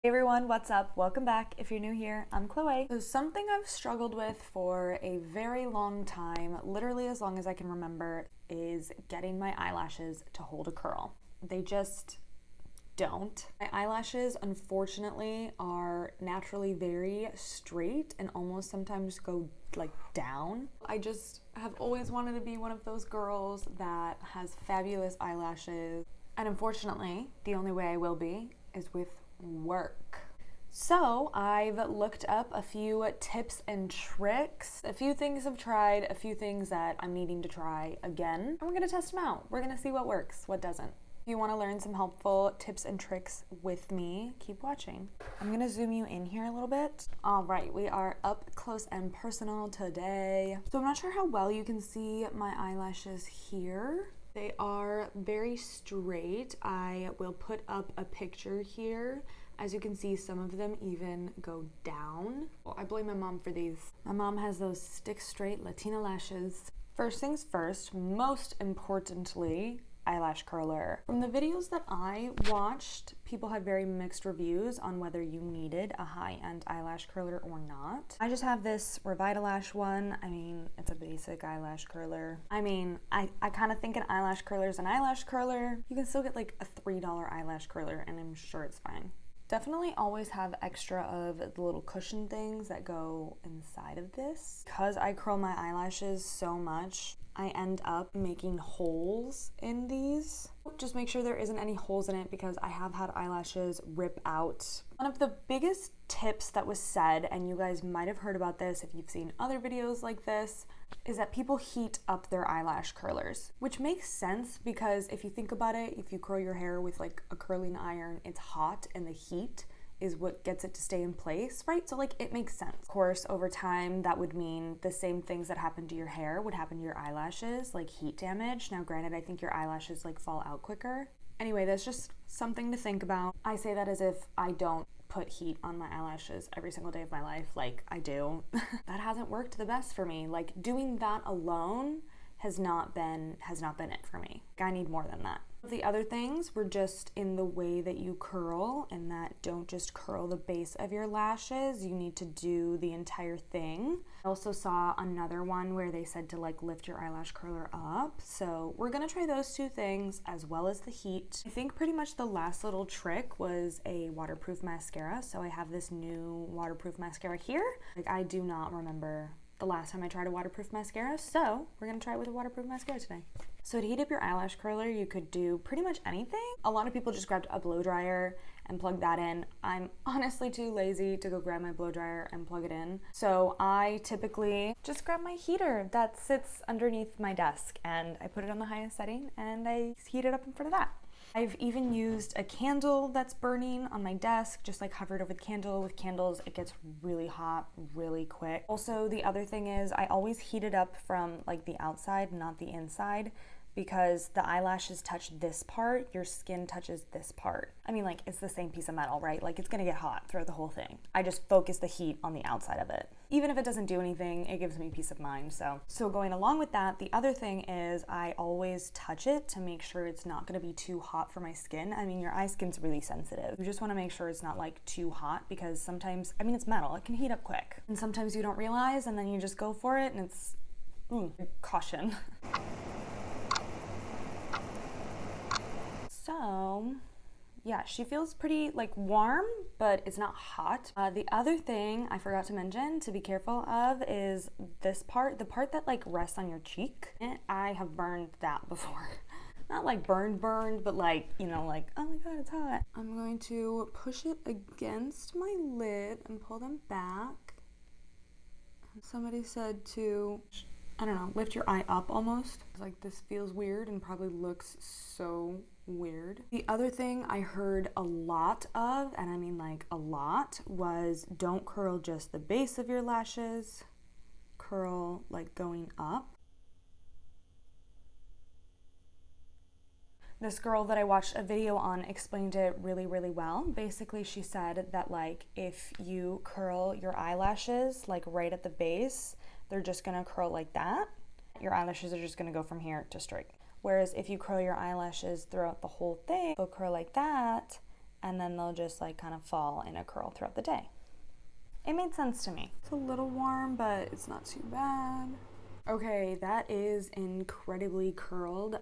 Hey everyone, what's up? Welcome back. If you're new here, I'm Chloe. So something I've struggled with for a very long time, literally as long as I can remember, is getting my eyelashes to hold a curl. They just don't. My eyelashes, unfortunately, are naturally very straight and almost sometimes go like down. I just have always wanted to be one of those girls that has fabulous eyelashes. And unfortunately, the only way I will be is with work. So I've looked up a few tips and tricks, a few things I've tried, a few things that I'm needing to try again, and we're gonna test them out. We're gonna see what works, what doesn't. If you wanna learn some helpful tips and tricks with me, keep watching. I'm gonna zoom you in here a little bit. All right, we are up close and personal today. So I'm not sure how well you can see my eyelashes here. They are very straight. I will put up a picture here. As you can see, some of them even go down. Well, I blame my mom for these. My mom has those stick straight Latina lashes. First things first, most importantly, eyelash curler. From the videos that I watched, people had very mixed reviews on whether you needed a high-end eyelash curler or not. I just have this Revitalash one. I mean, it's a basic eyelash curler. I mean, I kind of think an eyelash curler is an eyelash curler. You can still get like a $3 eyelash curler and I'm sure it's fine. Definitely always have extra of the little cushion things that go inside of this. Because I curl my eyelashes so much, I end up making holes in these. Just make sure there isn't any holes in it because I have had eyelashes rip out. One of the biggest tips that was said, and you guys might have heard about this if you've seen other videos like this, is that people heat up their eyelash curlers, which makes sense because if you think about it, if you curl your hair with like a curling iron, it's hot and the heat is what gets it to stay in place, right? So like it makes sense. Of course, over time, that would mean the same things that happen to your hair would happen to your eyelashes, like heat damage. Now, granted, I think your eyelashes like fall out quicker. Anyway, that's just something to think about. I say that as if I don't put heat on my eyelashes every single day of my life, like I do. That hasn't worked the best for me. Like doing that alone has not been it for me. I need more than that. The other things were just in the way that you curl, and that don't just curl the base of your lashes, you need to do the entire thing. I also saw another one where they said to like lift your eyelash curler up. So we're gonna try those two things as well as the heat. I think pretty much the last little trick was a waterproof mascara. So I have this new waterproof mascara here. Like I do not remember the last time I tried a waterproof mascara, so we're gonna try it with a waterproof mascara today. So to heat up your eyelash curler, you could do pretty much anything. A lot of people just grabbed a blow dryer and plugged that in. I'm honestly too lazy to go grab my blow dryer and plug it in. So I typically just grab my heater that sits underneath my desk and I put it on the highest setting and I heat it up in front of that. I've even used a candle that's burning on my desk, just like hovered over the candle. With candles, it gets really hot really quick. Also, the other thing is I always heat it up from like the outside, not the inside, because the eyelashes touch this part, your skin touches this part. I mean, like, it's the same piece of metal, right? Like, it's gonna get hot throughout the whole thing. I just focus the heat on the outside of it. Even if it doesn't do anything, it gives me peace of mind. So going along with that, the other thing is I always touch it to make sure it's not gonna be too hot for my skin. I mean, your eye skin's really sensitive. You just wanna make sure it's not like too hot because sometimes, I mean, it's metal, it can heat up quick. And sometimes you don't realize and then you just go for it and it's, caution. So yeah, she feels pretty like warm, but it's not hot. The other thing I forgot to mention to be careful of is this part, the part that like rests on your cheek. I have burned that before. Not like burned, but like, you know, like, oh my God, it's hot. I'm going to push it against my lid and pull them back. Somebody said to, I don't know, lift your eye up almost. Like this feels weird and probably looks so weird. The other thing I heard a lot of, and I mean like a lot, was don't curl just the base of your lashes, curl like going up. This girl that I watched a video on explained it really, really well. Basically, she said that like if you curl your eyelashes like right at the base, they're just gonna curl like that. Your eyelashes are just gonna go from here to straight. Whereas if you curl your eyelashes throughout the whole thing, they'll curl like that, and then they'll just like kind of fall in a curl throughout the day. It made sense to me. It's a little warm, but it's not too bad. Okay, that is incredibly curled.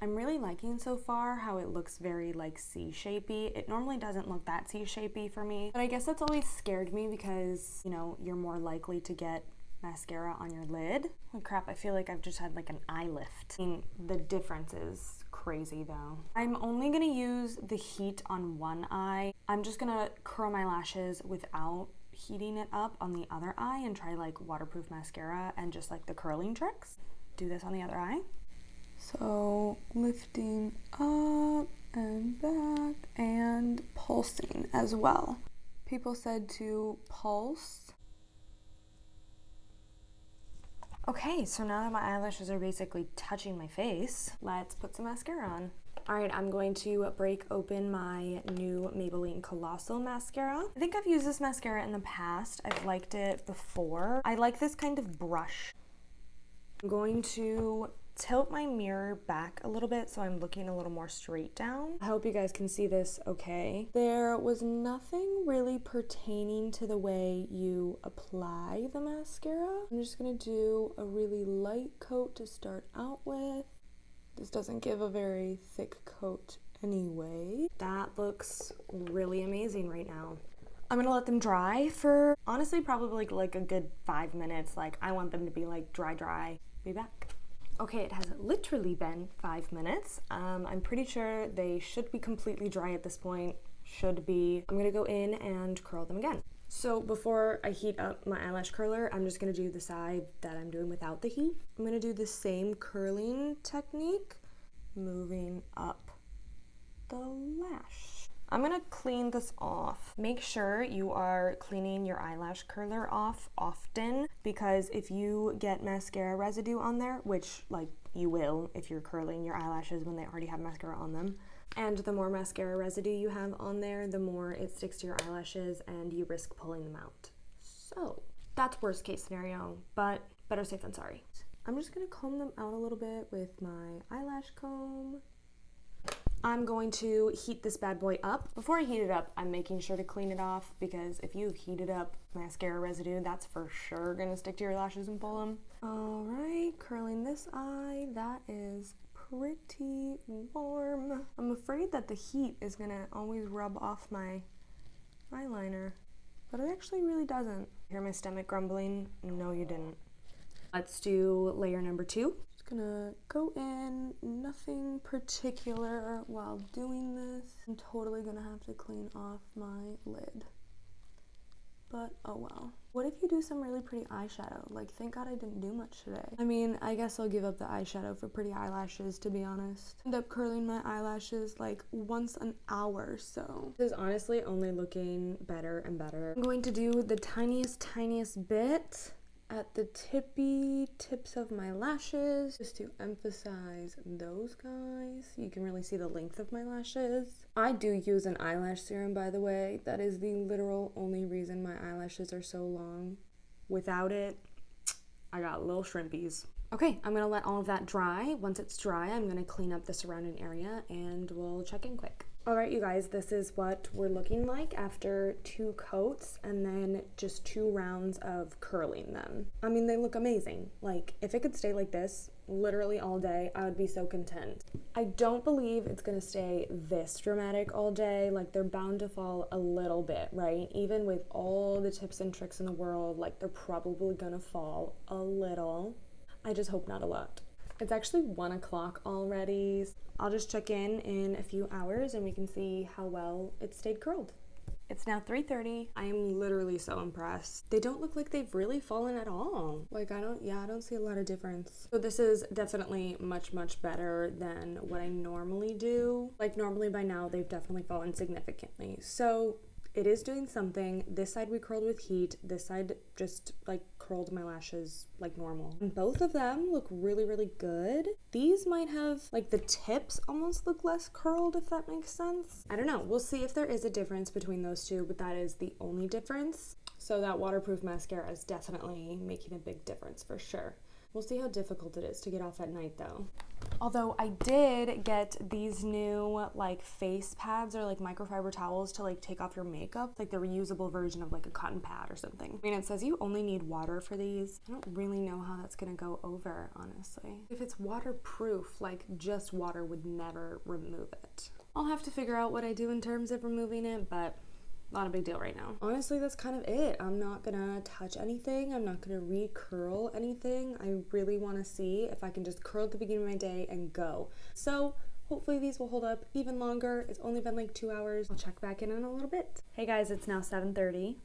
I'm really liking so far how it looks very like C-shapey. It normally doesn't look that C-shapey for me, but I guess that's always scared me because, you know, you're more likely to get mascara on your lid. Oh crap, I feel like I've just had like an eye lift. I mean, the difference is crazy though. I'm only gonna use the heat on one eye. I'm just gonna curl my lashes without heating it up on the other eye and try like waterproof mascara and just like the curling tricks. Do this on the other eye. So lifting up and back and pulsing as well. People said to pulse. Okay, so now that my eyelashes are basically touching my face, let's put some mascara on. All right, I'm going to break open my new Maybelline Colossal mascara. I think I've used this mascara in the past. I've liked it before. I like this kind of brush. I'm going to tilt my mirror back a little bit so I'm looking a little more straight down. I hope you guys can see this okay. There was nothing really pertaining to the way you apply the mascara. I'm just gonna do a really light coat to start out with. This doesn't give a very thick coat anyway. That looks really amazing right now. I'm gonna let them dry for honestly probably like a good 5 minutes. Like I want them to be like dry. Be back. Okay, it has literally been 5 minutes. I'm pretty sure they should be completely dry at this point. Should be. I'm gonna go in and curl them again. So before I heat up my eyelash curler, I'm just gonna do the side that I'm doing without the heat. I'm gonna do the same curling technique, moving up the lash. I'm gonna clean this off. Make sure you are cleaning your eyelash curler off often, because if you get mascara residue on there, which like you will if you're curling your eyelashes when they already have mascara on them, and the more mascara residue you have on there, the more it sticks to your eyelashes and you risk pulling them out. So that's worst case scenario, but better safe than sorry. I'm just gonna comb them out a little bit with my eyelash comb. I'm going to heat this bad boy up. Before I heat it up, I'm making sure to clean it off, because if you've heated up mascara residue, that's for sure gonna stick to your lashes and pull them. All right, curling this eye. That is pretty warm. I'm afraid that the heat is gonna always rub off my eyeliner, but it actually really doesn't. Hear my stomach grumbling? No, you didn't. Let's do layer number 2. Gonna go in, nothing particular while doing this. I'm totally gonna have to clean off my lid, but oh well. What if you do some really pretty eyeshadow? Like, thank God I didn't do much today. I mean, I guess I'll give up the eyeshadow for pretty eyelashes, to be honest. End up curling my eyelashes like once an hour, so this is honestly only looking better and better. I'm going to do the tiniest bit at the tips of my lashes, just to emphasize those guys. You can really see the length of my lashes. I do use an eyelash serum, by the way. That is the literal only reason my eyelashes are so long. Without it, I got little shrimpies. Okay, I'm gonna let all of that dry. Once it's dry, I'm gonna clean up the surrounding area and we'll check in quick. All right, you guys, this is what we're looking like after 2 coats and then just 2 rounds of curling them. I mean, they look amazing. Like, if it could stay like this literally all day, I would be so content. I don't believe it's gonna stay this dramatic all day. Like, they're bound to fall a little bit, right? Even with all the tips and tricks in the world, like, they're probably gonna fall a little. I just hope not a lot. It's actually 1 o'clock already. I'll just check in a few hours and we can see how well it stayed curled. It's now 3:30. I am literally so impressed. They don't look like they've really fallen at all. Like, I don't see a lot of difference. So this is definitely much better than what I normally do. Like, normally by now they've definitely fallen significantly. So it is doing something. This side we curled with heat. This side just like curled my lashes like normal. And both of them look really good. These might have, like, the tips almost look less curled, if that makes sense. I don't know. We'll see if there is a difference between those two, but that is the only difference. So that waterproof mascara is definitely making a big difference for sure. We'll see how difficult it is to get off at night though. Although I did get these new like face pads or like microfiber towels to like take off your makeup, like the reusable version of like a cotton pad or something. I mean, it says you only need water for these. I don't really know how that's gonna go over, honestly. If it's waterproof, like just water would never remove it. I'll have to figure out what I do in terms of removing it, but not a big deal right now. Honestly, that's kind of it. I'm not gonna touch anything. I'm not gonna re-curl anything. I really wanna see if I can just curl at the beginning of my day and go. So hopefully these will hold up even longer. It's only been like 2 hours. I'll check back in a little bit. Hey guys, it's now 7:30.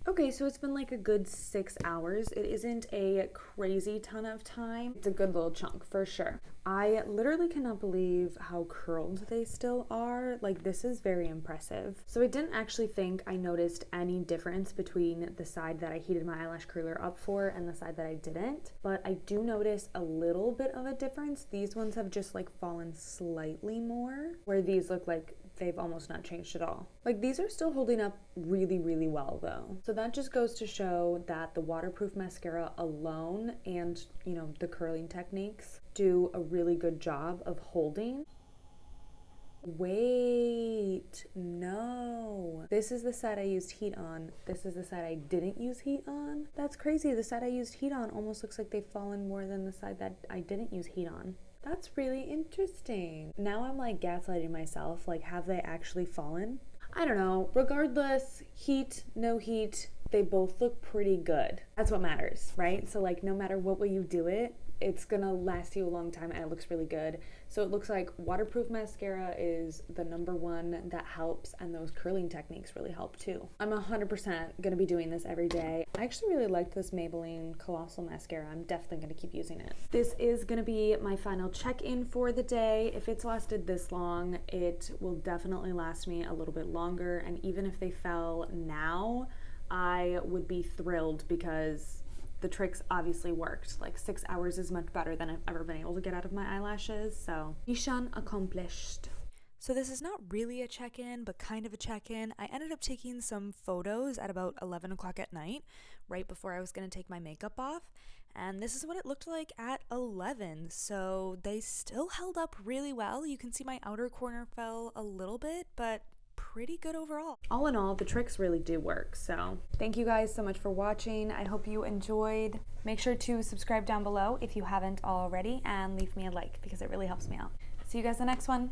Okay, so it's been like a good 6 hours. It isn't a crazy ton of time. It's a good little chunk for sure. I literally cannot believe how curled they still are. Like, this is very impressive. So I didn't actually think I noticed any difference between the side that I heated my eyelash curler up for and the side that I didn't, but I do notice a little bit of a difference. These ones have just like fallen slightly more, where these look like they've almost not changed at all. Like, these are still holding up really, really well though. So that just goes to show that the waterproof mascara alone and, you know, the curling techniques do a really good job of holding. Wait, no. This is the side I used heat on. This is the side I didn't use heat on. That's crazy. The side I used heat on almost looks like they've fallen more than the side that I didn't use heat on. That's really interesting. Now I'm like gaslighting myself. Like, have they actually fallen? I don't know. Regardless, heat, no heat, they both look pretty good. That's what matters, right? So like, no matter what way you do it, it's gonna last you a long time and it looks really good. So it looks like waterproof mascara is the #1 that helps, and those curling techniques really help too. I'm 100% gonna be doing this every day. I actually really liked this Maybelline Colossal mascara. I'm definitely gonna keep using it. This is gonna be my final check-in for the day. If it's lasted this long, it will definitely last me a little bit longer, and even if they fell now, I would be thrilled because the tricks obviously worked. Like, 6 hours is much better than I've ever been able to get out of my eyelashes, so mission accomplished. So this is not really a check-in, but kind of a check-in. I ended up taking some photos at about 11 o'clock at night, right before I was gonna take my makeup off, and this is what it looked like at 11. So they still held up really well. You can see my outer corner fell a little bit, but pretty good overall. All in all, the tricks really do work. So thank you guys so much for watching. I hope you enjoyed. Make sure to subscribe down below if you haven't already, and leave me a like because it really helps me out. See you guys in the next one.